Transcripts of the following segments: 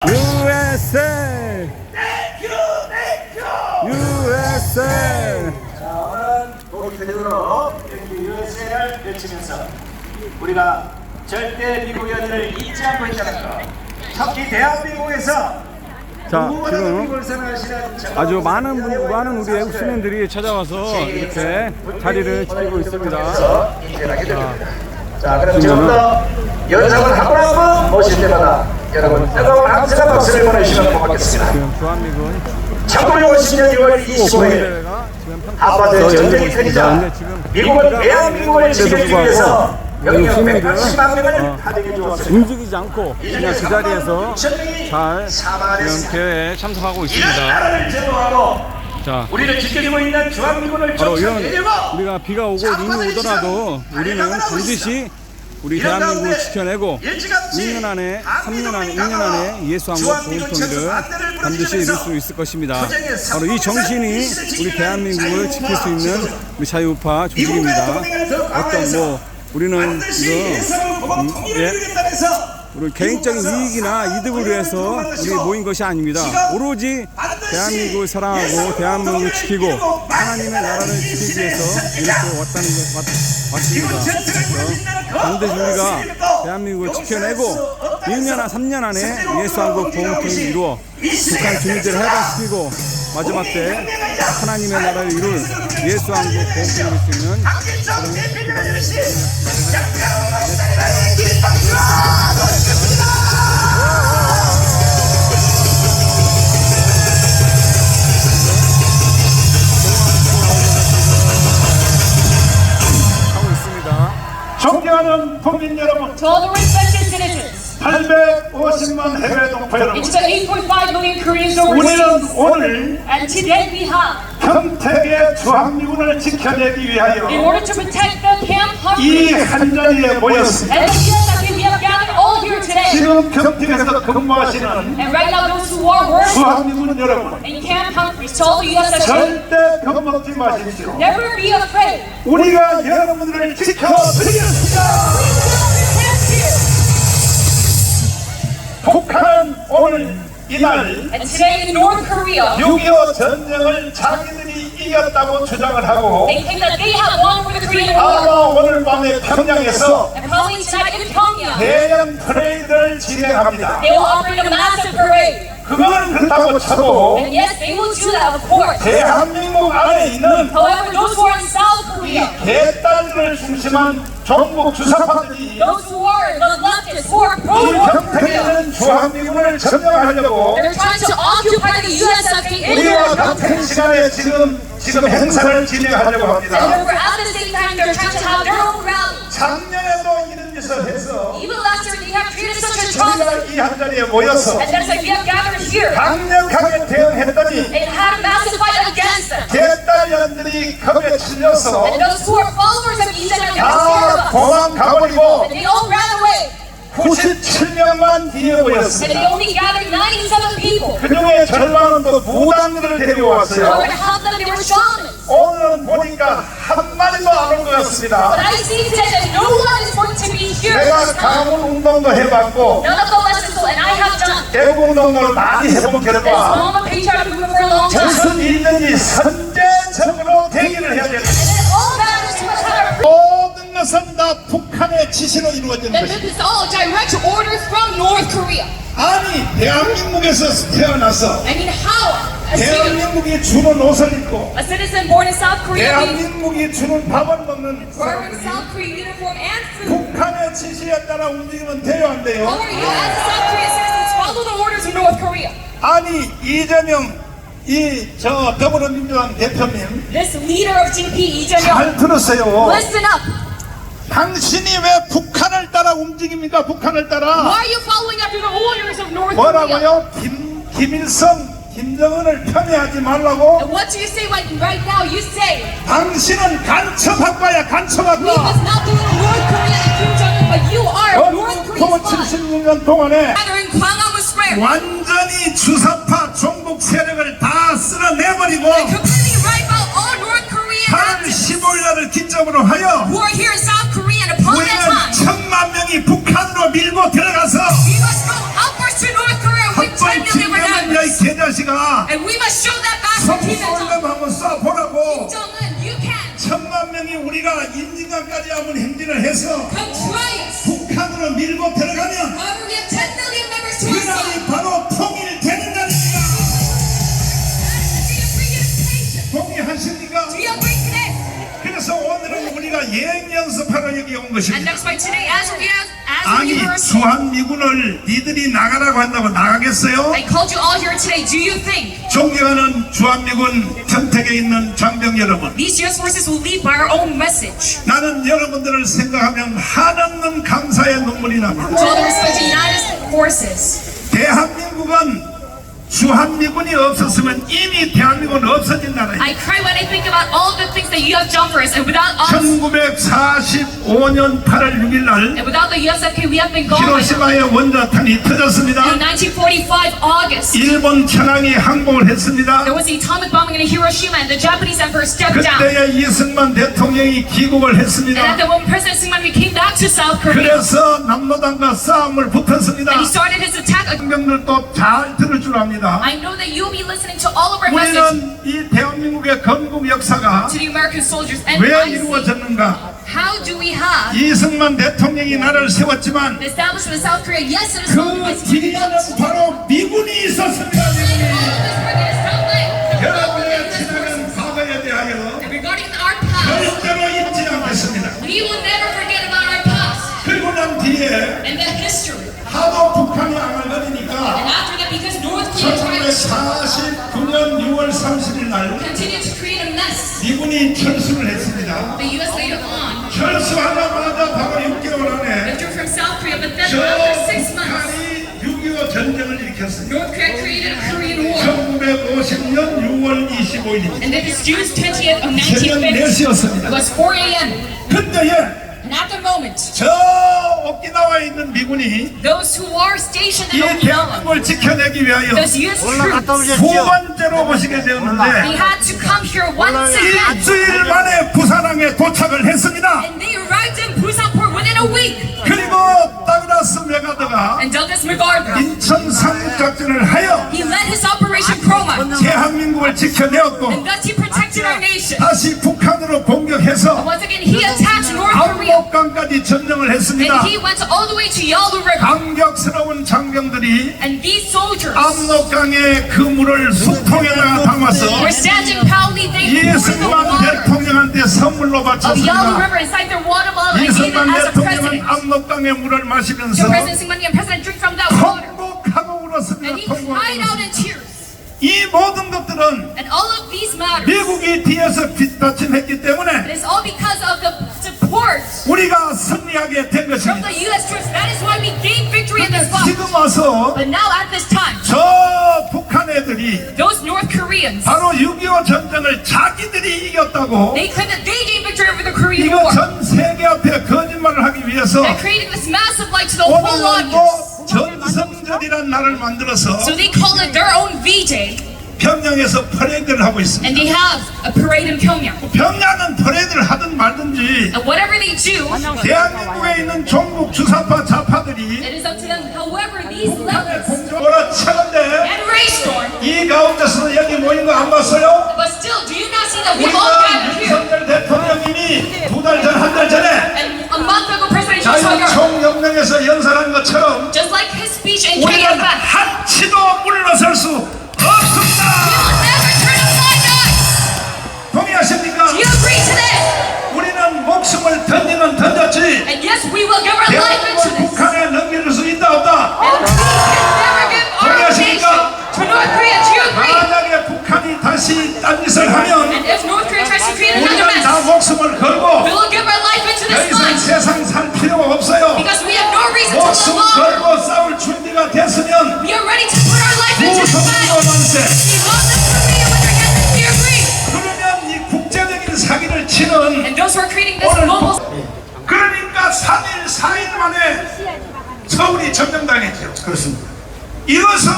USA! USA! 자, 오늘 우리 그대로 USA를 외치면서 우리가 절대 미국 연인을 잊지 않고 있다는 거. 특히 대한민국에서 자, 지금 아주 많은 우리 외국 시민들이 찾아와서 이렇게 자리를 지키고 있습니다. 자, 그럼 지금부터 연상을 한 번 모실 때마다 여러분 뜨거운 함성과 박수를 보내주시면 고맙겠습니다. 지금 주한미군 1950년 6월 25일 아파트 전쟁이 터지자 미국은 대한민국을 지키기 위해서 병력 180만 명을 파병해 주었습니다. 움직이지 않고 그냥 그 자리에서 잘 이렇게 참석하고 있습니다. 나라를 제거하고 자, 우리를 지켜주고 있는 주한미군을 바로 이런 쫓아내려고 우리가 비가 오고 눈이 오더라도 우리는 반드시 우리 대한민국을 지켜내고 2년 안에 3년 안에 2년 안에 예수 한국 보훈통일을 반드시 이룰 수 있을 것입니다. 바로 이 정신이 우리 대한민국을 지킬 수 있는 우리 자유우파 조직입니다. 어떤 뭐 우리는 지금 우리 개인적인 이익이나 이득을 위해서 우리 모인 것이 아닙니다. 오로지 대한민국을 사랑하고 대한민국을 지키고 하나님의 나라를 지키기 위해서 이렇게 왔습니다. 그래서 반드시 우리가 대한민국을 지켜내고 2년, 3년 안에 예수 한국 보훈통일을 이루어 북한 주민들을 해방시키고 마지막 때 하나님의 나라를 이룰 예수 한국 보훈통일을 수 있는 하고 있습니다. 존경하는 국민 여러분, To all the respected citizens, 850만 해외 동포 여러분, it's the 8.5 million Koreans overseas, 우리는 오늘 and today we have, 평택의 주한미군을 지켜내기 in 위하여 order to protect the Camp 이 Humphreys 한자리에 모였습니다. and the USF, we have gathered all here today. 지금 평택에서 근무하시는 And right now, those who are working 주한미군 여러분, in Camp Humphreys, to all the USF, 절대 겁먹지 마십시오. never be afraid. 우리가 여러분들을 지켜드리겠습니다. 북한은 오늘 이날 And today in North Korea, 6.25 전쟁을 자기들이 이겼다고 주장을 하고 they think that they have won for the Korean War. 아마 오늘 밤에 평양에서 And probably tonight in Pyongyang, 대형 퍼레이드를 진행합니다. they will operate a massive parade. 그건 그렇다고 쳐도 And yes, they will do that, of course. 대한민국 안에 있는 However, those who are in South 이 Korea, 개딸들을 중심한 종북 주사파들이 those who are the leftists, who are 이 pro-North 평택에 Korea, 있는 주한미군을 점령하려고 they're trying to occupy the USFK in 우리와 North 같은 Korea. 시간에 지금 행사를 진행하려고 And 합니다. however, at the same time, they're trying to have their own rally. 작년에도 이런 짓을 해서 Even last year, they have created such a atrocity. 우리가 이 한자리에 모여서 And that's like we have gathered here 강력하게 대응했더니 and had a massive fight against them. 개딸년들이 겁에 질려서 And those who are followers of Lee Jae-myung 다 are scared of us. 도망가버리고 And they all ran away. 97명만 뒤에 And they 모였습니다. only gathered 97 people. 그중에 절반은 또 무당들을 데리고 왔어요. However, to help them, they were shamans. 오늘은 보니까 한 마리도 안 온 것 But 같습니다. I see today that no one is going to be here. 내가 가문 운동도 해봤고 None of the lessons, and I have done. 애국 운동을 많이 해본 As 결과 long as patriotic movement for a long time. 무슨 일든지 선제적으로 대기를 해야 됩니다. And all that is to have 모든 것은 다 북한의 지시로 이루어지는 and 것입니다. this is all direct orders from North Korea. 아니 대한민국에서 태어나서 I mean, how? A citizen, 대한민국이 주는 옷을 입고 a citizen born in South Korea, being 대한민국이 주는 밥을 먹는 wearing 사람들이 South Korea uniform and food. 북한의 지시에 따라 움직이면 돼요 안 돼요? How are you as a South Korean citizens follow the orders of North Korea? 아니 이재명 저 더불어민주당 대표님 This leader of GP, Lee Jae-myung, 잘 들으세요. listen up. 당신이 왜 북한을 따라 움직입니까? 북한을 Why 따라 are you following after the orders of North Korea? 뭐라고요? 김일성 김정은을 편애하지 말라고. And what do you say right now? You say 당신은 간첩학과야 we 간첩학과. must not do North Korea and Kim Jong-un, but you are a North Korean spy. 76년 동안에 Gathering Gwanghwamun Square. 완전히 주사파 종북 세력을 다 쓸어내버리고 Completely right about all North Korean 8월 15일날을 기점으로 하여 who are here in South Korea, and upon that 우리는 time, 1000만 명이 북한으로 밀고 들어가서 we must go outwards to North Korea with 아저씨가 And we must show that back to Kim 성수올렘 Jong-un. 한번 쏴보라고. Kim Jong-un, you can. 1000만 명이 우리가 인증관까지 한번 행진을 해서 Come try us. 북한으로 밀고 들어가면 However, we have 10 million members to our 그날이 side. 바로 통일되는 날입니다. That is the day of reunification. 동의하십니까? Do you agree to this? 그래서 오늘은 우리가 예행 연습하러 여기 온 And 것입니다. that's why today, as we 아니 rehearsal, 주한미군을 니들이 나가라고 한다고 나가겠어요? I called you all here today. Do you think 존경하는 주한미군 평택에 있는 장병 여러분, these U.S. forces will lead by our own message? 나는 여러분들을 생각하면 한없는 감사의 눈물이 납니다. To all the respected United Forces, 대한민국은 주한미군이 없었으면 이미 대한민국은 없어진 나라입니다. I cry when I think about all the things that you have done for us, and without us, 1945년 8월 6일 날 and without the USFK, we have been gone. 히로시마의 원자탄이 터졌습니다. In 1945 August, 일본 천황이 항복을 했습니다. there was the atomic bombing in Hiroshima, and the Japanese emperor stepped down. 그때에 이승만 대통령이 귀국을 And 했습니다. at the moment, President Syngman came back to South Korea, 그래서 남로당과 싸움을 붙었습니다. and he started his attack. 장병들도 잘 들을 줄 압니다. I know that you will be listening to all of our messages 우리는 이 대한민국의 건국 역사가 to the American soldiers. And 왜 I see, 이루어졌는가? how do we have 이승만 대통령이 나라를 세웠지만 the establishment of South Korea? Yes, it is 그 something that's 뒤에는 바로 미군이 있었습니다. 미군이. 여러분의 지나간 과거에 대하여 And regarding our past, 절대로 잊지 않겠습니다. we will never forget about our past 그리고 난 뒤에 and the history. 하도 북한이 And ang을거리니까 after that, because North Korea tried to 1949년 6월 30일 날 continue to create a mess, 미군이 철수를 했습니다. the U.S. later on 철수하자마자 바로 6개월 안에 withdrew from South Korea, but then 저 after 6 months, 북한이 6.25 전쟁을 일으켰습니다. North Korea created a Korean War. 1950년 6월 25일입니다. And then it's June 20th of 새벽 1950. 4시였습니다. It was 4 a.m. 그때에 And at the moment, 저 오키나와에 있는 미군이 those who are stationed 이 in Okinawa, 대한민국을 지켜내기 위하여 those U.S. troops, 두 번째로 오시게 they 되었는데 had to come here once again. 일주일 만에 부산항에 도착을 했습니다. And they arrived in Busan port within a week. 그리고 다그라스 메가더가 And Douglas MacArthur, 인천 상륙작전을 하여 he led his Operation Chroma. 대한민국을 지켜내었고 And thus he protected our nation. 다시 북한으로 공격해서 Once again, he attacked North Korea. 압록강까지 점령을 했습니다. And he went all the way to Yalu River. 감격스러운 장병들이 And these soldiers 압록강의 그 물을 수통에다가 담아서 were standing proudly. They poured the 이승만 water 대통령한테 선물로 of Yalu 바쳤습니다. River inside their water bottle and gave it 이승만 as a 대통령은 present. 압록강의 물을 마시면서 So President Syngman and President drink from that water. 통곡하고 울었습니다. And he cried out 통곡하고 in tears. 이 모든 것들은 And all of these matters, 미국이 뒤에서 뒷받침했기 때문에 it is all because of the support 우리가 승리하게 된 from 것입니다. the U.S. troops. That is why we gained victory in 근데 this fight. 지금 와서 But now at this time, 저 북한 애들이 those North Koreans, 바로 6.25 전쟁을 자기들이 이겼다고 they claim that they gained victory over the Korean 이거 War. 전 세계 앞에 거짓말을 하기 위해서 They're creating this massive light to the whole 오늘날도 audience. 전성절이라는 날을 만들어서 So they call it their own V-Day. 평양에서 퍼레이드를 하고 있습니다. And they have a parade in Pyongyang. 평양은 퍼레이드를 하든 말든지 And whatever they do, 대한민국에 있는 종북 주사파 좌파들이 it is up to them. However, these 북한에 levels 공격하는데 and rainstorm, 이 가운데서 여기 모인 거 안 봤어요? but still, do you not see that we all 우리가 gathered here? 윤석열 대통령님이 두 달 전, 한 달 전에 And a month ago, President Yoon Suk-yeol, 자유총연맹에서 연설한 것처럼 just like his speech in 우리는 KFF, 한치도 물러설 수 we 없습니다. will never turn a blind eye. 동의하십니까? Do you agree to this? 우리는 목숨을 던졌지 And yes, we will give our life into 대한민국을 this. 북한에 넘겨줄 수 있다 없다? And we can never give our nation to North Korea. Do you agree? 만약에 북한이 다시 딴짓을 하면 And if North Korea tries to create another 우리는 다 mess, 목숨을 we 걸고 will give our life into 더 this 이상 fight 세상 살 필요가 없어요. because we have no reason to 목숨 live longer. 걸고 싸울 준비가 됐으면 We are ready to put our life into this 무속도 fight. 만세. We love this Korea with our hands. Do you agree? 그러면 이 국제적인 사기를 치는 And those who are creating this 오늘 global, 그러니까 3일 4일 만에 서울이 점령당했죠. 그렇습니다. 이것은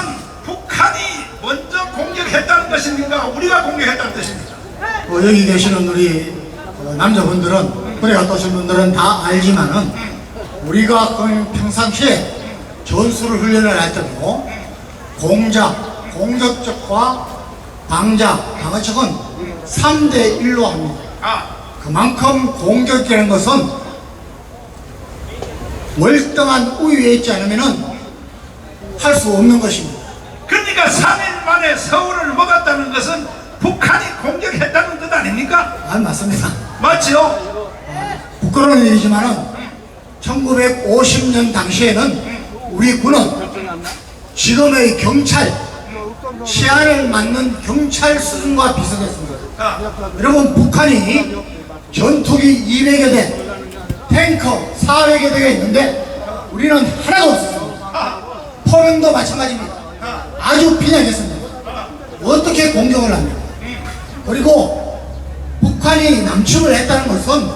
북한이 먼저 공격했다는 것입니까? 우리가 공격했다는 뜻입니까? 여기 계시는 우리 남자분들은 그래 갔다 오신 분들은 다 알지만은 우리가 평상시에 전술을 훈련을 할 때도 공작, 공격적과 방어적은 3대 1로 합니다. 그만큼 공격이라는 것은 월등한 우위에 있지 않으면 할 수 없는 것입니다. 그러니까 3일 만에 서울을 먹었다는 것은 북한이 공격했다는 뜻 아닙니까? 맞습니다. 맞죠? 부끄러운 일이지만은 1950년 당시에는 우리 군은 지금의 경찰, 치안을 맡는 경찰 수준과 비슷했습니다. 여러분, 북한이 전투기 200여 대, 탱커 400여 대가 있는데 우리는 하나도 없습니다. 포병도 마찬가지입니다. 아주 빈약했습니다. 어떻게 공격을 합니까? 그리고 북한이 남침을 했다는 것은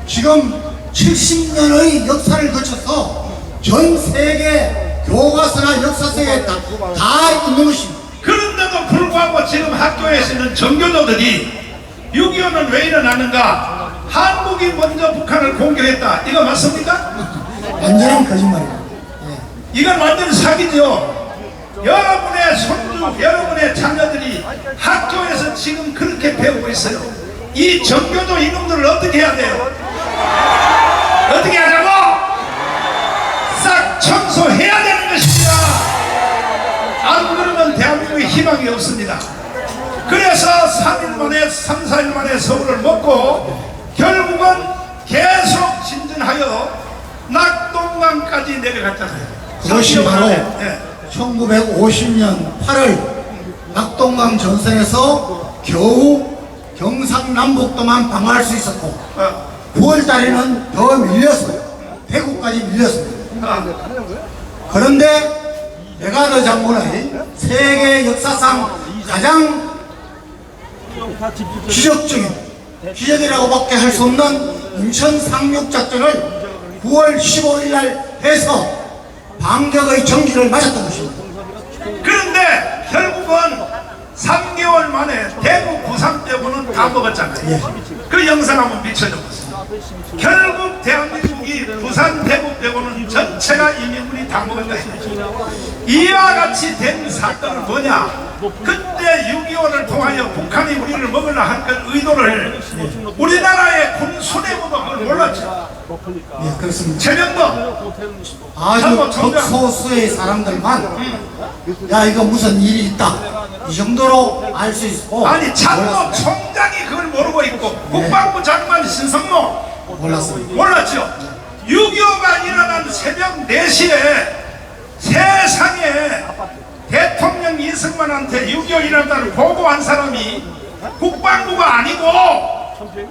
지금 70년의 역사를 거쳐서 전 세계 교과서나 역사서에 다 있는 것입니다. 그런데도 불구하고 지금 학교에 있는 전교조들이 6.25는 왜 일어나는가? 한국이 먼저 북한을 공격했다. 이거 맞습니까? 완전한 거짓말입니다. 이건 완전 사기죠. 여러분의 손주, 여러분의 자녀들이 학교에서 지금 그렇게 배우고 있어요. 이 전교조 이놈들을 어떻게 해야 돼요? 어떻게 하자고? 싹 청소해야 되는 것입니다. 안 그러면 대한민국의 희망이 없습니다. 그래서 3일 만에 3, 4일 만에 서울을 먹고 결국은 계속 진전하여 낙동강까지 내려갔잖아요. 그것이 바로 네. 1950년 8월 낙동강 전선에서 겨우 경상남북도만 방어할 수 있었고 9월 달에는 더 밀렸어요. 대구까지 밀렸습니다. 그런데 메가더 장군의 세계 역사상 가장 기적이라고밖에 할 수 없는 인천 상륙작전을 9월 15일 날 해서 반격의 전기를 맞았던 것입니다. 그런데 결국은 3개월 만에 대구 부산 대구는 다 먹었잖아요. 그 영상 한번 비춰줘보세요. 결국 대한민국이 부산 대구 대구는 전체가 이민군이 다 먹은 것입니다. 이와 같이 된 사건은 뭐냐? 그때 6.25를 통하여 북한이 우리를 먹으려 한 그 의도를 우리나라의 군 수뇌부도 그걸 몰랐죠. 예, 그렇습니다. 최병도 아주 극소수의 사람들만 야 이거 무슨 일이 있다 이 정도로 알 수 있고 아니 참모 총장이 그걸 모르고 있고 국방부 장관 신성모 몰랐습니다. 몰랐죠. 6.25가 일어난 새벽 4시에 세상에 대통령 이승만한테 6.25 일어났다는 보고한 사람이 국방부가 아니고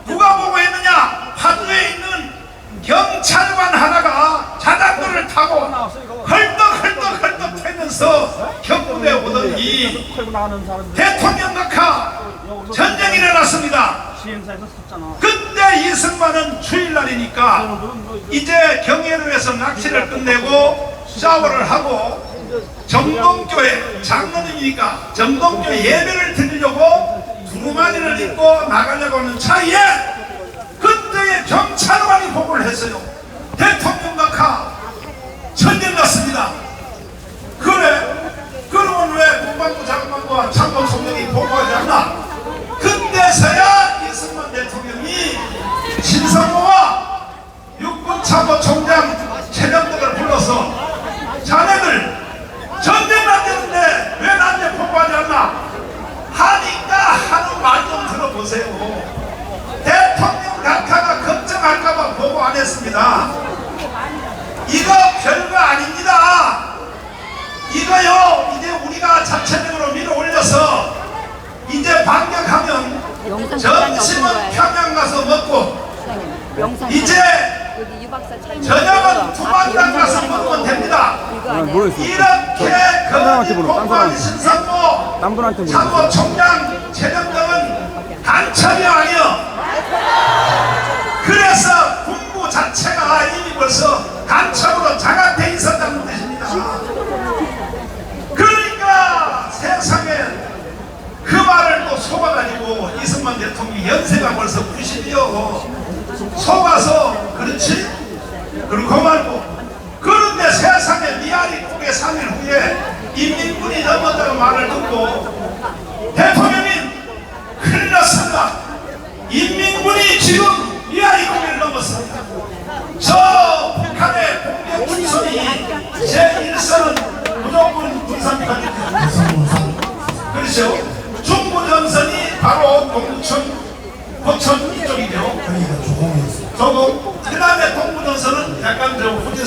누가 보고했느냐? 파주에 있는 경찰관 하나가 자전거를 타고 헐떡 하면서 경북에 오더니 대통령 낙하 전쟁이 일어났습니다. 그때 이승만은 주일날이니까 이제 경예로에서 낚시를 끝내고 샤워를 하고 정동교회 장로님이니까 정동교회 예배를 드리려고 두루마리를 입고 나가려고 하는 차이에 그때의 경찰관이 보고를 했어요. 대통령 낙하 전쟁 났습니다. 그래? 그러면 왜 국방부 장관과 참모총장이 보고하지 않나? 그때서야 이승만 대통령이 신성모와 육군 참모총장 최병덕을 불러서 자네들 전쟁 났는데 왜 나한테 보고하지 않나? 하니까 하는 말 좀 들어보세요. 대통령 낙하가 걱정할까봐 보고 안 했습니다. 이거 별거 아닙니다. 이거요 이제 우리가 자체적으로 밀어 올려서 이제 반격하면 점심은 평양 가서 먹고 이제 저녁은 두만강 가서 먹으면 됩니다. 이렇게 거기 복구한 신상모 참모총장 최병덕은 간첩이 아니요. 그래서 군부 자체가 이미 벌써 간첩으로 장악돼 있었다는 뜻입니다. 그러니까 세상에 그 말을 또 속아가지고 이승만 대통령이 연세가 벌써 90이요 속아서 그렇지? 그렇고 말고 그런데 세상에 미아리 국의 3일 후에 인민군이 넘었다는 말을 듣고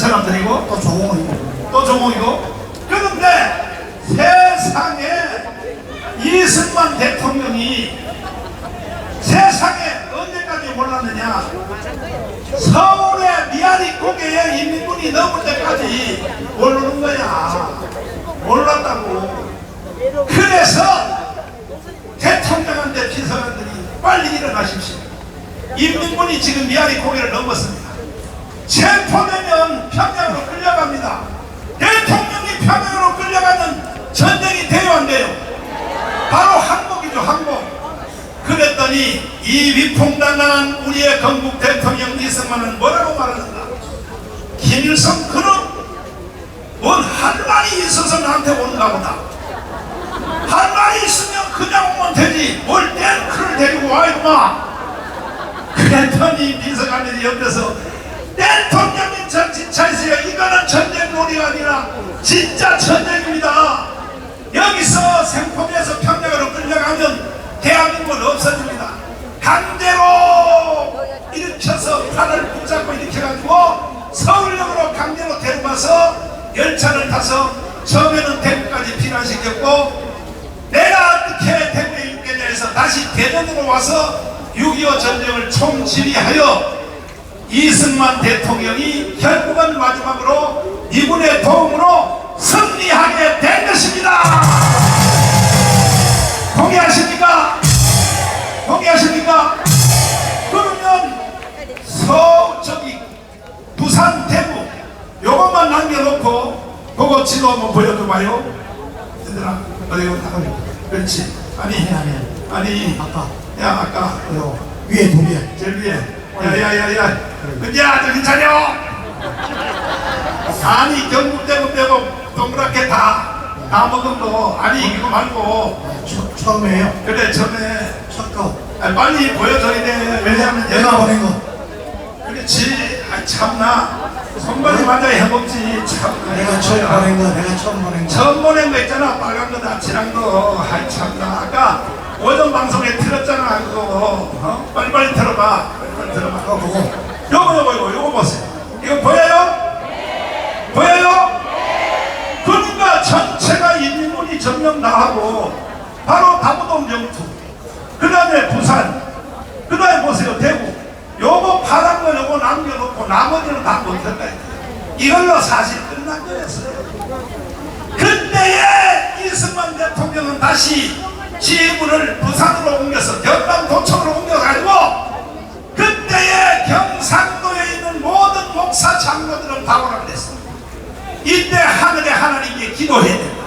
사람들이고 또 조공이고. 또 조공이고. 그런데 세상에 이승만 대통령이 세상에 언제까지 몰랐느냐. 서울의 미아리 고개에 인민군이 넘을 때까지 모르는 거야. 몰랐다고. 그래서 대통령한테 비서관들이 빨리 일어나십시오. 인민군이 지금 미아리 고개를 넘었습니다. 체포되면 평양으로 끌려갑니다. 대통령이 평양으로 끌려가는 전쟁이 돼요 안 돼요? 바로 항복이죠. 항복. 그랬더니 이 위풍당당한 우리의 건국 대통령 이승만은 뭐라고 말하는가? 김일성 그는 뭔 할 말이 있어서 나한테 오는가 보다. 할 말이 있으면 그냥 오면 되지 뭘 탱크를 데리고 와 임마. 그랬더니 비서관들이 옆에서 대통령님 정신 차리세요. 이거는 전쟁놀이가 아니라 진짜 전쟁입니다. 여기서 생포대에서 평양으로 끌려가면 대한민국은 없어집니다. 강제로 일으켜서 팔을 붙잡고 일으켜가지고 서울역으로 강제로 데려가서 열차를 타서 처음에는 대구까지 피난시켰고 내가 어떻게 대구에 있겠냐 해서 다시 대전으로 와서 6.25 전쟁을 총지휘하여 이승만 대통령이 결국은 마지막으로 미군의 도움으로 승리하게 된 것입니다. 동의하십니까? 동의하십니까? 그러면 저기 부산 대구 요것만 남겨놓고 그거 지도 한번 보여줘봐요. 얘들아 어디 온다. 그렇지. 아니 아까 야 아까 요 위에 두 개. 제일 위에 야야야야 야 정신 차려. 아니 경북대구 빼고 동그랗게 다 먹은 거. 아니 이거 말고 처음에요. 그래 처음에 첫 거. 빨리 보여줘야 돼. 왜냐하면 내가 보낸 거. 그렇지. 아 참나 손발이 맞아 해먹지. 참나 내가 처음 보낸 거. 내가 처음 보낸 거. 처음 보낸 거 있잖아. 빨간 거 납치한 거. 아이 참나 아까 오전 방송에 틀었잖아 그거. 어? 빨리빨리 틀어봐. 빨리빨리 틀어봐. 보고. 요거 보세요. 이거 보여요? 보여요? 그러니까 전체가 인민군이 점령당하고 바로 다부동 영투, 그 다음에 부산, 그 다음에 보세요 대구. 요거 파란 거 요거 남겨놓고 나머지는 다 못했다. 이걸로 사실 끝난 거였어요. 그때에 이승만 대통령은 다시 지휘부를 부산으로 옮겨서 경남도청으로 옮겨가지고 그때에 경상도에 있는 모든 목사 장로들은 방언을 했습니다. 이때 하늘의 하나님께 기도해야 된다.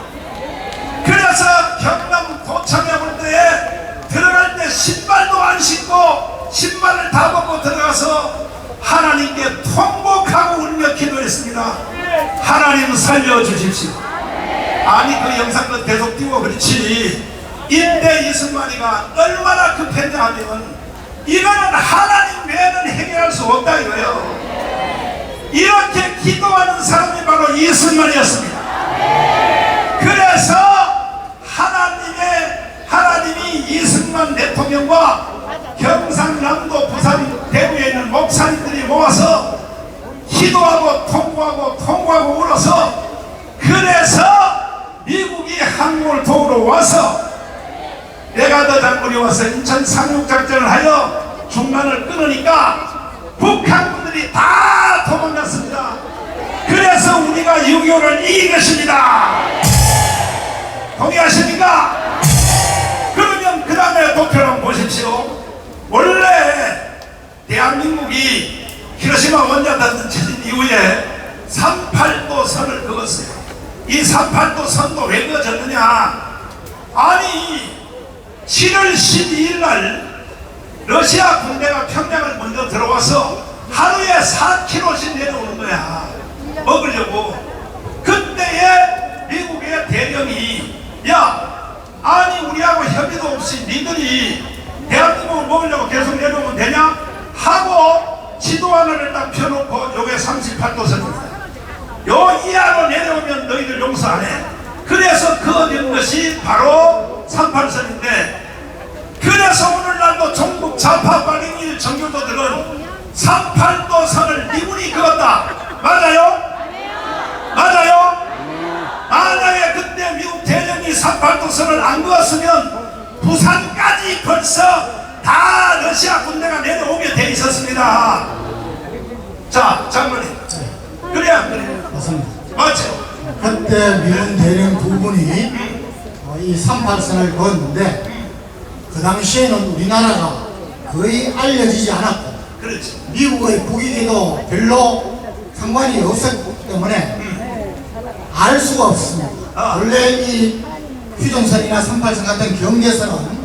그래서 경남도청에 올 때에 들어갈 때 신발도 안 신고 신발을 다 벗고 들어가서 하나님께 통곡하고 울며 기도했습니다. 하나님 살려주십시오. 아니 그 영상도 계속 띄워. 그렇지. 이때 이승만이가 얼마나 급했냐 하면 이거는 하나님 외에는 해결할 수 없다 이거예요. 이렇게 기도하는 사람이 바로 이승만이었습니다. 그래서 하나님이 이승만 대통령과 경상남도 부산 대구에 있는 목사님들이 모아서 기도하고 통곡하고 울어서 그래서 미국이 한국을 도우러 와서 메가더 장군이 와서 인천 상륙작전을 하여 중간을 끊으니까 북한군들이 다 도망갔습니다. 그래서 우리가 6.25를 이긴 것입니다. 동의하십니까? 그러면 그 다음에 도표를 한번 보십시오. 원래 대한민국이 히로시마 원자탄 쳐진 이후에 38도 선을 그었어요. 이 38도 선도 왜 그어졌느냐? 아니 7월 12일 날 러시아 군대가 평양을 먼저 들어와서 하루에 4km씩 내려오는 거야. 먹으려고. 그때에 미국의 대령이 야 아니 우리하고 협의도 없이 니들이 대한민국을 먹으려고 계속 내려오면 되냐? 하고 지도 하나를 딱 펴놓고 요게 38도 선입니다. 요 이하로 내려오면 너희들 용서 안 해. 그래서 그어진 것이 바로 38선인데 그래서 오늘날도 전국 좌파 발행일 정교도들은 38도 선을 미군이 그었다. 맞아요? 맞아요? 만약에 그때 미국 대령이 38도선을 안 그었으면 부산까지 벌써 다 러시아 군대가 내려오게 돼 있었습니다. 자, 장관님. 그래 안 그래? 맞습니다. 맞죠? 그때 미군 대령 두 분이 이 38선을 그었는데 그 당시에는 우리나라가 거의 알려지지 않았고 그렇지. 미국의 국익에도 별로 상관이 없었기 때문에 알 수가 없습니다. 원래 이 휴전선이나 38선 같은 경계선은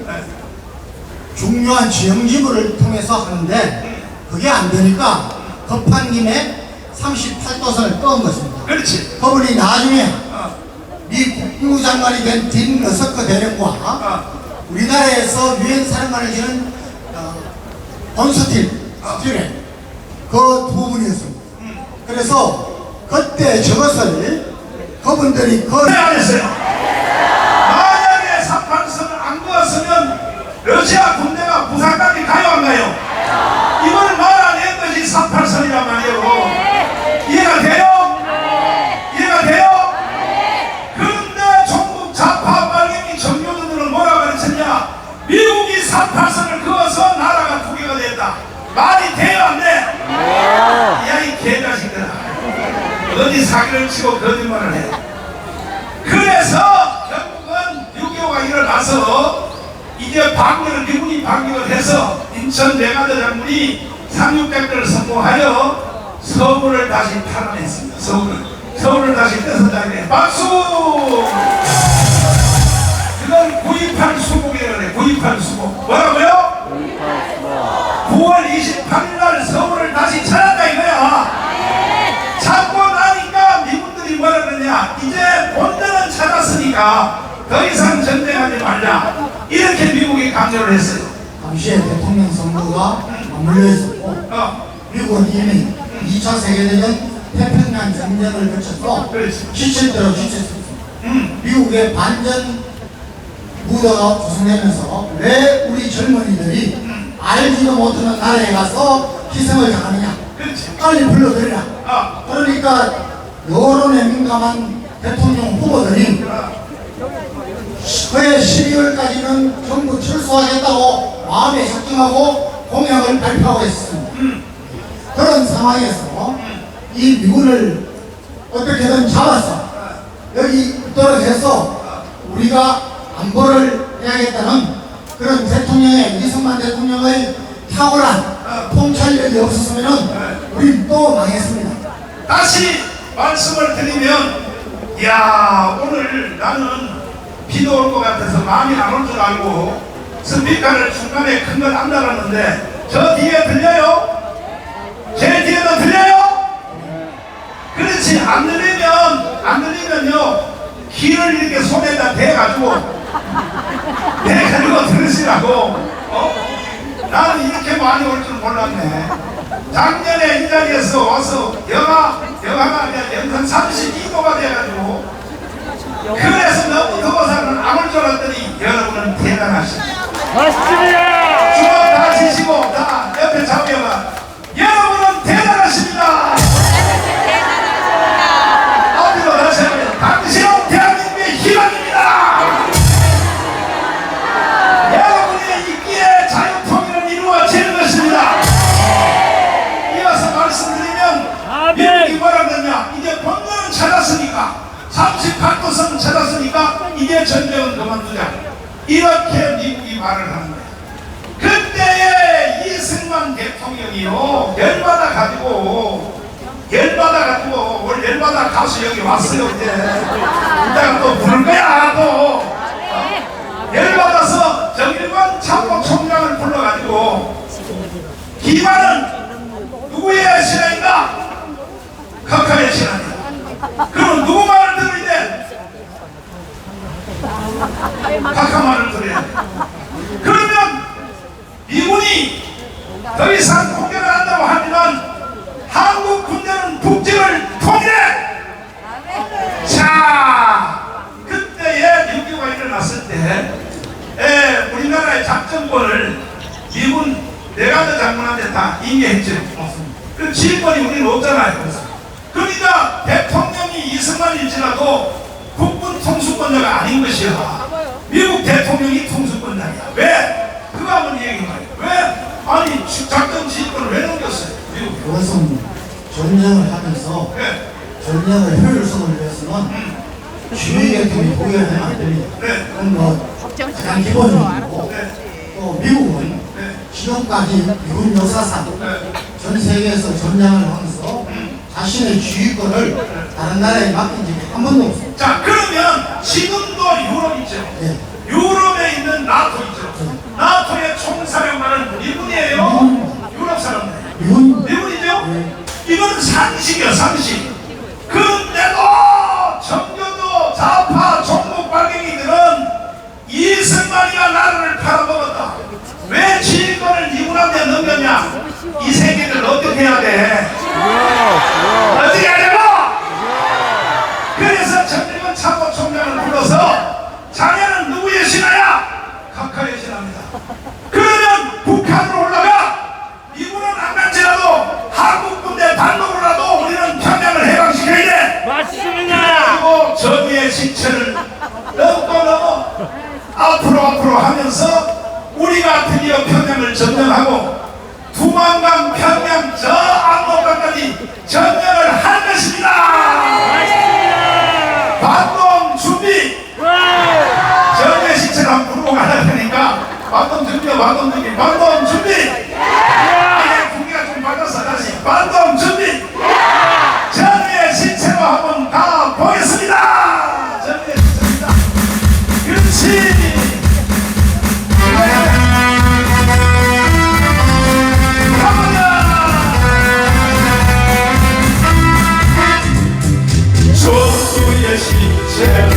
중요한 지형지물을 통해서 하는데 그게 안 되니까 급한 김에 38도선을 끄은 것입니다. 그렇지. 그분이 나중에 미 국무장관이 된 딘 러서크 대령과 우리나라에서 유엔 사령관을 지낸 본스틸 그 두 분이었습니다. 그래서 그때 저것을 그분들이 왜 안 했어요? 만약에 38선을 안 그었으면 러시아 군대가 부산까지 가요 안 가요? 이걸 말아낸 것이 38선이란 말이에요. 이해가 돼요? 이해가 돼요? 그런데 전국 좌파 빨갱이 정교도들은 뭐라고 그랬었냐? 미국이 38선을 그어서 나라가 두 개가 됐다. 말이 돼요 안 돼? 야 이 개자식들아, 어디 사기를 치고 거짓말을 해. 그래서 결국은 6.25가 일어나서 이제 방역을 미군이 방역을 해서 인천 내가드 장군이 상륙작전을 성공하여 서울을 다시 탈환했습니다. 서울을 다시 뺏어다니네. 박수! 그건 9.28 수복이라고 그래. 9.28 수복. 뭐라고요? 9월 28일 날 서울을 다시 찾았다 이거야. 찾고 나니까 미군들이 뭐라 그러냐, 이제 본전은 찾았으니까 더 이상 전쟁하지 말자, 이렇게 미국이 강조를 했어요. 당시에 대통령 선거가 맞물려 있었고 미국은 이미 2차 세계대전 태평양 전쟁을 거쳐서 그렇지. 지칠대로 지쳤습니다. 미국의 반전 무대가 조성되면서 왜 우리 젊은이들이 알지도 못하는 나라에 가서 희생을 당하느냐, 그렇지. 빨리 불러들이라. 그러니까 여론에 민감한 대통령 후보들이 그해 12월까지는 전부 철수하겠다고 마음에 작정하고 공약을 발표하고 있습니다. 그런 상황에서 이 미군을 어떻게든 잡아서 여기 있도록 해서 우리가 안보를 해야겠다는 그런 대통령의, 이승만 대통령의 탁월한 통찰력이 없었으면 우린 또 망했습니다. 다시 말씀을 드리면, 야 오늘 나는 비도 올 것 같아서 마음이 안 올 줄 알고 스피커를 중간에 큰 걸 안 달았는데 저 뒤에 들려요? 제 뒤에도 들려요? 그렇지. 안 들리면요 귀를 이렇게 손에다 대가지고 들으시라고. 나는 이렇게 많이 올 줄 몰랐네. 작년에 이 자리에서 와서 영하가 아니라 영상 32도가 돼가지고 그래서 너무 더워서는 안 올 줄 알았더니 여러분은 대단하십니다. 맞습니다. 주먹 다 지시고 다 옆에 잡혀가. 여러분은 대단하십니다. 어디로 다시 하면 당신은 대한민국의 희망입니다. 여러분의 있기에 자유통일은 이루어지는 것입니다. 이어서 말씀드리면 미국이 뭐라 그러냐, 이제 본전은 찾았으니까, 38도선은 찾았으니까 이제 전쟁은 그만두자, 이렇게 미국이 말을 하는 거예요. 그때에 이승만 대통령이요 열받아가지고 오늘 열받아 가수 여기 왔어요. 이제 이따가 또 부를 거야. 또 열받아서 정일관 참모총장을 불러가지고 기반은 누구의 신앙인가? 각하의 신앙이다. 그럼 누구 말을 들어야 돼? 각하 말을 들어야 돼. 그러면 미군이 더 이상 공격을 한다고 하면 한국 군대는 북쪽을 통일해. 자, 그때에 6.25가 일어났을 때 우리나라의 작전권을 미군 내가드 장군한테 다 임의했죠. 그 지휘권이 우리는 없잖아요. 그러니까 대통령이 이승만일지라도 국군 통수권자가 아닌 것이야. 미국 대통령이 통수권자야. 왜? 그거 한번 얘기 말이야. 왜? 아니 작전 지휘권을 왜 넘겼어요? 미국. 그것은 전쟁을 하면서 네. 전쟁의 효율성을 위해서는 주의계통이 보여야 안 됩니다. 네. 그건 뭐 가장 기본적이고 네. 또 미국은 네. 지금까지 미군 역사상 네. 전 세계에서 전쟁을 하면서 자신의 주의권을 다른 나라에 맡긴 적이 한 번도 없습니다. 자 그러면 지금도 유럽이죠. 네. 유럽에 있는 나토이죠. 나토의 총사령관은 미군이에요. 유럽 사람들. 미군이죠. 이거는 상식이야 상식. 그런데도 정교도 좌파 종북 발갱이들은 이승만이가 나라를 팔아먹었다. 왜 지휘권을 미군한테 넘겼냐? 이 새끼들 어떻게 해야 돼? 어떻게 하냐고? 그래서 전일권 참모총장을 불러서 자네는 누구의 신하야? 각하의 신하입니다. 그러면 북한으로 올라가 미군은 안 갈지라도 한국 군대 단독으로라도 우리는 평양을 해방시켜야 돼. 맞습니다. 그리고 전위의 신체를 넘어 앞으로 하면서 우리가 드디어 평양을 점령하고 두만강 평양 저 압록강까지 점령을 할 것입니다. 맞습니다. 반동 준비. 전위의 신체를 한번 부르고 가야 되니까 반동 준비. 공기가 좀 맞아서 다시 반동 준비. 전위의 신체로 한번 가보겠습니다. 전위의 신체입니다. 그렇지. 조수의 신체로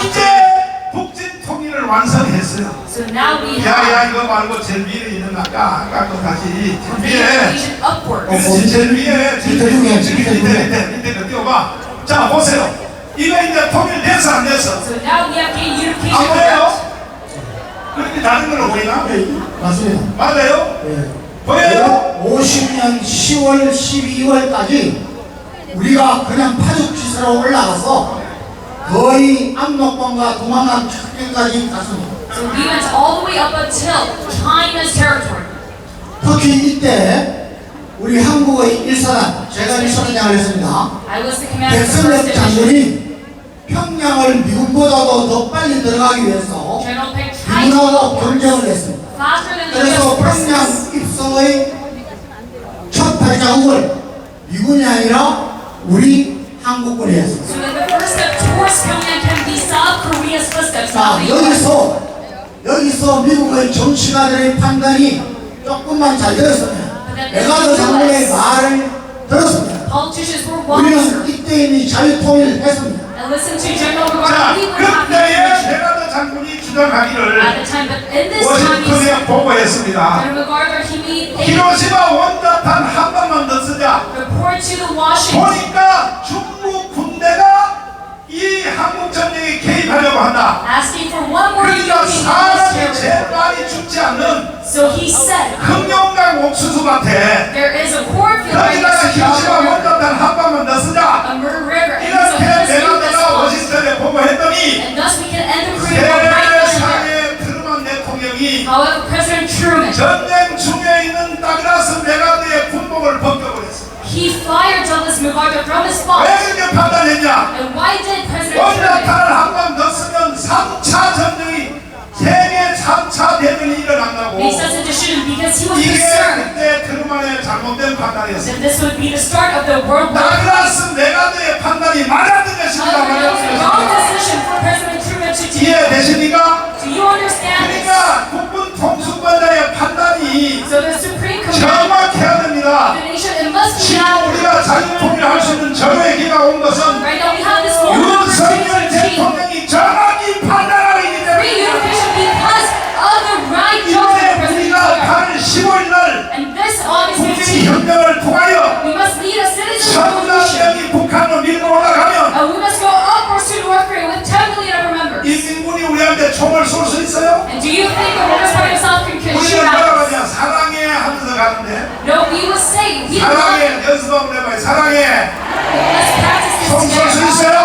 이제 북진 통일을 완성했어요. So now we 야야 have 이거 말고 제일 위에 있는 아까 거 다시 제일 위에 translation upwards. 그렇지 제일 위에 밑에 밑에 띄워봐. 자 보세요. 이거 이제 통일됐어 안 됐어? So now we have gained 안 unification. 보여요? 그렇게 다른 걸로 보이나? 네, 맞습니다. 맞아요? 네. 보여요? 50년 10월 12월까지 우리가 그냥 파죽지세로 올라가서 거의 압록강과 도망강 척결까지 갔습니다. So we went all the way up until China's territory. 특히 이때 우리 한국의 일사단, 제가 일사단장을 했습니다. I was the commander of the first 백선엽 division. 장군이 평양을 미군보다도 더 빨리 들어가기 위해서 General Peng tried to 미군하고 go 경쟁을 했습니다. faster than the 그래서 US 평양 forces. 입성의 첫 발자국을 미군이 아니라 우리 한국군이 했습니다. So that the first step towards Pyongyang can be South Korea's footsteps, 자, not the US. 여기서 미국의 정치가들의 판단이 조금만 잘 되었으면 메가더 장군의 말을 들었습니다. Politicians were wiser 우리는 이때 이미 자유통일을 했습니다. and listened to General 자, Guevara. We would have 그때에 been 메가더 장군이 at 주장하기를 the time, but in this time, he 워싱턴에 said, 보고했습니다. General MacArthur, he made a 히로시마 원자탄 한 번만 더 쓰자. report to the Washington. 보니까 중국 군대가 이 한국 전쟁에 개입하려고 한다. Asking for one more 그러니까 European 사람이 military. 제일 많이 죽지 않는 So he said, 흑룡강 옥수수밭에 there is a cornfield right 거기다가 next to 히로시마 Yellow River, 원자탄 한 번만 더 쓰자. a murder river, and so 이렇게 let's do this 메가더가 once. 워싱턴에 보고했더니 And thus we can end the Korean War right then and there. 세상의 트루먼 대통령이 However, President Truman, 전쟁 중에 있는 다그라스 메가더의 군복을 벗겨버렸어. he fired Douglas MacArthur from his spot. 왜 그렇게 판단했냐? And why did President Truman? 원자탄을 한 번 더 쓰면 3차 전쟁이 세계 3차 대전이 일어난다고. Make such a decision because he was 이게 concerned 그때 트루먼의 잘못된 판단이었어. that this would be the start of the World War. 다그라스 메가더의 판단이 맞았던 것입니다. However, it was the wrong 맞았습니다. decision for President Truman to do. 이해되십니까? Do you understand this? 그러니까 국군 통수권자의 판단이 So the Supreme Commander 정확해야 of 됩니다. the nation, it must be 지금 accurate. 우리가 자유통일할 수 있는 절호의 기회가 온 것은 Right now we have this moment of 윤석열 opportunity. 대통령이 정확히 판단하기 Reunification 때문에 because of the right 이번에 judgment of President 우리가 Truman. 가는 15일 날 And this August 15th, 국민혁명을 통하여 we must lead a citizen 천만 revolution. 명이 북한으로 밀고 올라가면 And we must go upwards to North Korea with 10 million of our members. 인민군이 우리한테 총을 쏠 수 있어요? And do you think the Workers' Party of South Korea can shoot 우리는 뭐라고 at us? 하냐 사랑해 하면서 가는데 No, we will say, we love you. 사랑해 연습 한번 해봐요 사랑해 Let's practice this 총 쏠 수 together. 있어요?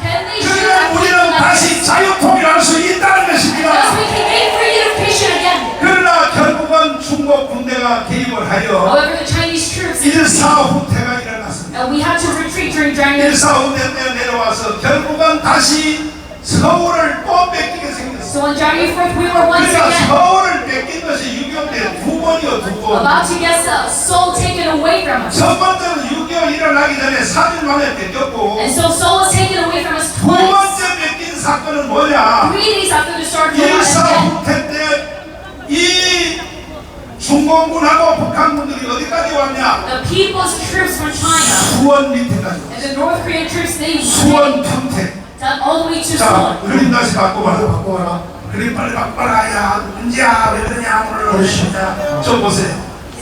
Can they shoot 그러면 at 우리는 people? 다시 자유통일할 수 있다는 Thus 것입니다. we can gain reunification again. 그러나 결국은 중국 군대가 개입을 하여 However, the Chinese troops, 일사후퇴가 일어났습니다. we had to retreat during the 일사후퇴 때 내려와서 결국은 다시 서울을 또 뺏기게 생겼어요. So on January 4th, we were once 그러니까 again 서울을 뺏긴 것이 6.25 때 두 번이요, 두 번. about to get Seoul taken away from us. 첫 번째는 6.25 일어나기 전에 3일 만에 뺏겼고 And so Seoul was taken away from us 두 twice. 번째 뺏긴 사건은 뭐냐? 3 days after the start of the war, and 일사후퇴 때 이 중공군하고 북한군들이 어디까지 왔냐? the people's troops from China 수원 밑에까지 and the North Korean troops, they 수원 평택. down all the way to 자, Seoul. 그림 다시 바꿔봐라. 바꿔라. 그림 빨리 바꿔라. 야, 문제야. 왜 그러냐, 오늘. 좀 보세요.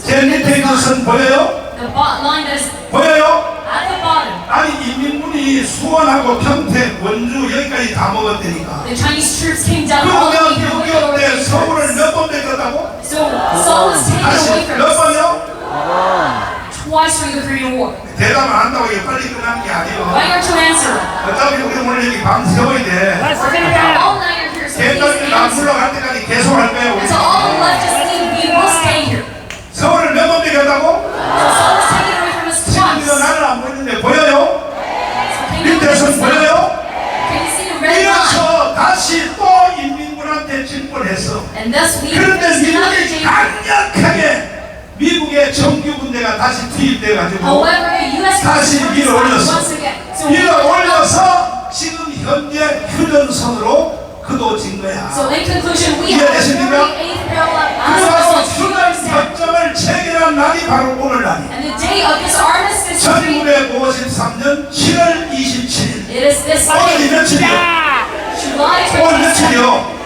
제 밑에 있는 선 보여요? The bottom line that is 보여요? at the bottom. 아니, 인민군이 수원하고 평택, 원주 여기까지 다 먹었다니까. The Chinese troops came down all the way 그러면 from 6.25 때 서울을 the 몇 번 뺏겼다고? So Seoul was taken 다시 away from 몇 us 번이요? twice during the Korean War. 대답 안 한다고 이게 빨리 끝나는 게 아니에요. Why aren't you answering? 어차피 우리 오늘 여기 밤 새워야 돼. We're gonna have all night here, so please 대답이 안 answer. 불러갈 때까지 계속 할 거예요. 우리. Until all the leftists leave, we will stay here. 서울을 몇 번 뺏겼다고? So Seoul was taken away from us 지금 twice. 이거 나는 안 보이는데 보여요? So can you 밑에 선 see 보여요? Can you see the red line? 이어서 다시 또 인민군한테 진출했어. And thus we 그런데 faced another 미국이 day. 강력하게 미국의 정규 군대가 다시 투입돼가지고 However, the U.S. 다시 forces 밀어 올렸어. once again. So we 밀어 올려서 지금 현재 휴전선으로 그도진 거야. So in conclusion, we have the 이해되십니까? 38th parallel as 그래서 well as 휴전 Truman's Day. 협정을 체결한 날이 바로 오늘 날이야. And the day of this armistice treaty, 1953년 7월 27일. it is this 오늘이 day, 며칠이야? July 오늘 27th. 며칠이요?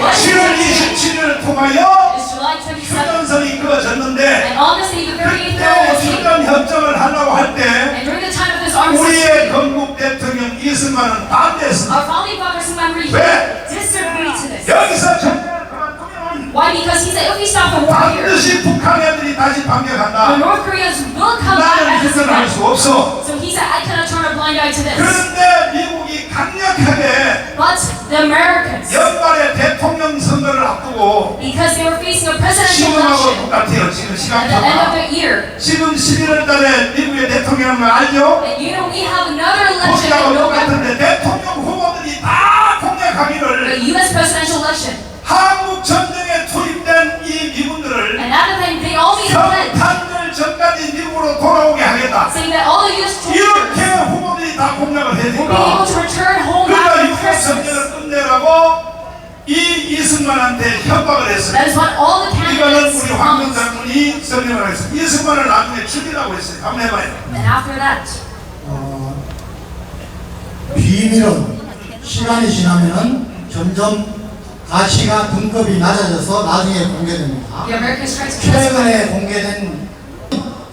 7월 27일을 통하여 Is July 27th. 휴전선이 그어졌는데 And on this day, the 38th 그때 parallel treaty, 휴전 협정을 하려고 할 때 and during the time of this armistice 우리의 treaty, 건국 대통령 이승만은 반대했습니다. our founding fathers remember he 왜? disagreed to this. 여기서 전쟁을 그만두면 Why? Because he said if we stop the war here, 반드시 북한 애들이 다시 the 반격한다. North Koreans will come back 나는 as a 휴전할 threat. 수 없어. So he said, I cannot turn a blind eye to this. 그런데 미국이 강력하게 But the Americans, 연말에 대통령 선거를 앞두고 because they were facing a presidential 지금하고 election 똑같아요. 지금 at the end of 시간표가. the year. 지금 11월 달에 미국의 대통령은 알죠? And you know, we have another election 거기하고 in November, 똑같은데 대통령 후보들이 다 the 공략하기를 U.S. presidential election. 한국 전쟁에 투입된 이 미군들을 And at the time, they all made a pledge 평탄절 전까지 미국으로 돌아오게 하겠다. saying that all the U.S. 이렇게 soldiers 후보들이 다 공략을 will be able 해니까 to return home 그러니까 after 육국 Christmas. 전쟁을 끝내라고 이 이승만한테 협박을 했어요. That is what all the 이거는 candidates 우리 황교안 promised. 장군이 설명을 했어요. 이승만을 나중에 죽이라고 했어요. 한번 해봐요. And after that, 비밀은 시간이 지나면은 점점 가치가 등급이 낮아져서 나중에 공개됩니다. the Americans tried to classify 최근에 공개된